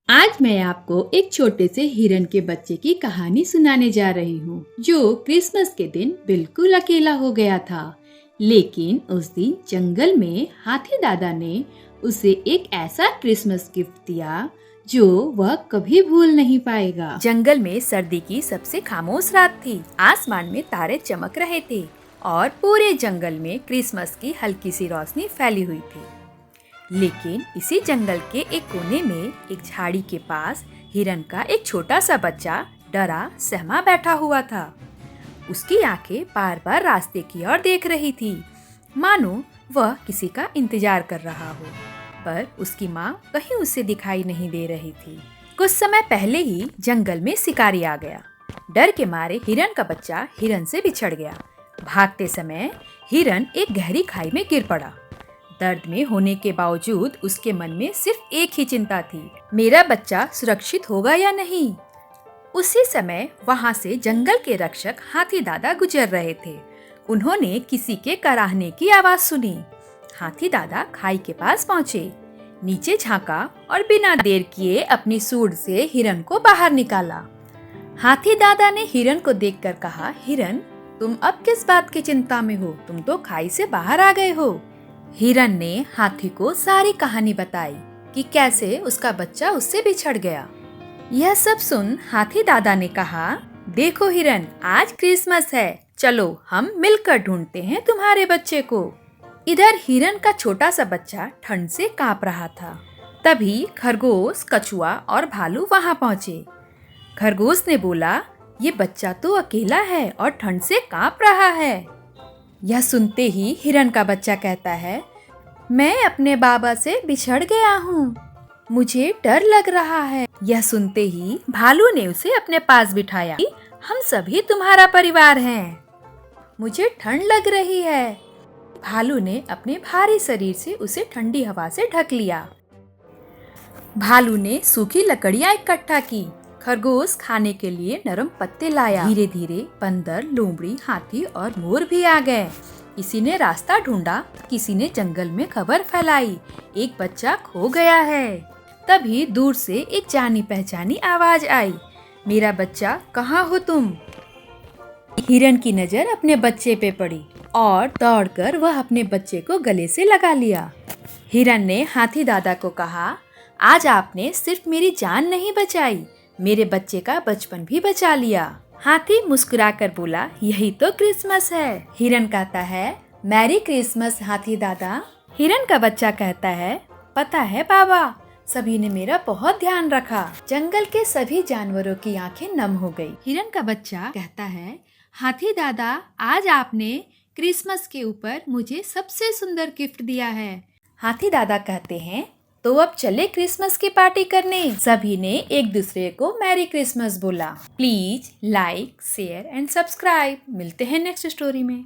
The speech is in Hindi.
आज मैं आपको एक छोटे से हिरन के बच्चे की कहानी सुनाने जा रही हूँ, जो क्रिसमस के दिन बिल्कुल अकेला हो गया था। लेकिन उस दिन जंगल में हाथी दादा ने उसे एक ऐसा क्रिसमस गिफ्ट दिया जो वह कभी भूल नहीं पाएगा। जंगल में सर्दी की सबसे खामोश रात थी। आसमान में तारे चमक रहे थे और पूरे जंगल में क्रिसमस की हल्की सी रोशनी फैली हुई थी। लेकिन इसी जंगल के एक कोने में एक झाड़ी के पास हिरन का एक छोटा सा बच्चा डरा सहमा बैठा हुआ था। उसकी आंखें बार बार रास्ते की ओर देख रही थी, मानो वह किसी का इंतजार कर रहा हो। पर उसकी माँ कहीं उसे दिखाई नहीं दे रही थी। कुछ समय पहले ही जंगल में शिकारी आ गया। डर के मारे हिरन का बच्चा हिरन से बिछड़ गया। भागते समय हिरन एक गहरी खाई में गिर पड़ा। दर्द में होने के बावजूद उसके मन में सिर्फ एक ही चिंता थी, मेरा बच्चा सुरक्षित होगा या नहीं। उसी समय वहाँ से जंगल के रक्षक हाथी दादा गुजर रहे थे। उन्होंने किसी के कराहने की आवाज सुनी। हाथी दादा खाई के पास पहुँचे, नीचे झांका और बिना देर किए अपनी सूंड से हिरन को बाहर निकाला। हाथी दादा ने हिरन को देखकर कहा, हिरन, तुम अब किस बात की चिंता में हो? तुम तो खाई से बाहर आ गए हो। हिरन ने हाथी को सारी कहानी बताई कि कैसे उसका बच्चा उससे बिछड़ गया। यह सब सुन हाथी दादा ने कहा, देखो हिरन, आज क्रिसमस है, चलो हम मिलकर ढूंढते हैं तुम्हारे बच्चे को। इधर हिरन का छोटा सा बच्चा ठंड से कांप रहा था। तभी खरगोश, कछुआ और भालू वहां पहुंचे। खरगोश ने बोला, ये बच्चा तो अकेला है और ठंड से कांप रहा है। यह सुनते ही हिरन का बच्चा कहता है, मैं अपने बाबा से बिछड़ गया हूँ, मुझे डर लग रहा है। यह सुनते ही भालू ने उसे अपने पास बिठाया। हम सभी तुम्हारा परिवार हैं, मुझे ठंड लग रही है। भालू ने अपने भारी शरीर से उसे ठंडी हवा से ढक लिया। भालू ने सूखी लकड़ियाँ इकट्ठा की। खरगोश खाने के लिए नरम पत्ते लाया। धीरे धीरे बंदर, लोमड़ी, हाथी और मोर भी आ गए। किसी ने रास्ता ढूंढा, किसी ने जंगल में खबर फैलाई, एक बच्चा खो गया है। तभी दूर से एक जानी पहचानी आवाज आई, मेरा बच्चा, कहाँ हो तुम? हिरन की नजर अपने बच्चे पे पड़ी और दौड़कर वह अपने बच्चे को गले से लगा लिया। हिरन ने हाथी दादा को कहा, आज आपने सिर्फ मेरी जान नहीं बचाई, मेरे बच्चे का बचपन भी बचा लिया। हाथी मुस्कुराकर बोला, यही तो क्रिसमस है। हिरन कहता है, मैरी क्रिसमस हाथी दादा। हिरन का बच्चा कहता है, पता है बाबा, सभी ने मेरा बहुत ध्यान रखा। जंगल के सभी जानवरों की आंखें नम हो गई। हिरन का बच्चा कहता है, हाथी दादा, आज आपने क्रिसमस के ऊपर मुझे सबसे सुंदर गिफ्ट दिया है। हाथी दादा कहते हैं, तो अब चले क्रिसमस की पार्टी करने। सभी ने एक दूसरे को मैरी क्रिसमस बोला। Please like, share and subscribe. मिलते हैं नेक्स्ट स्टोरी में।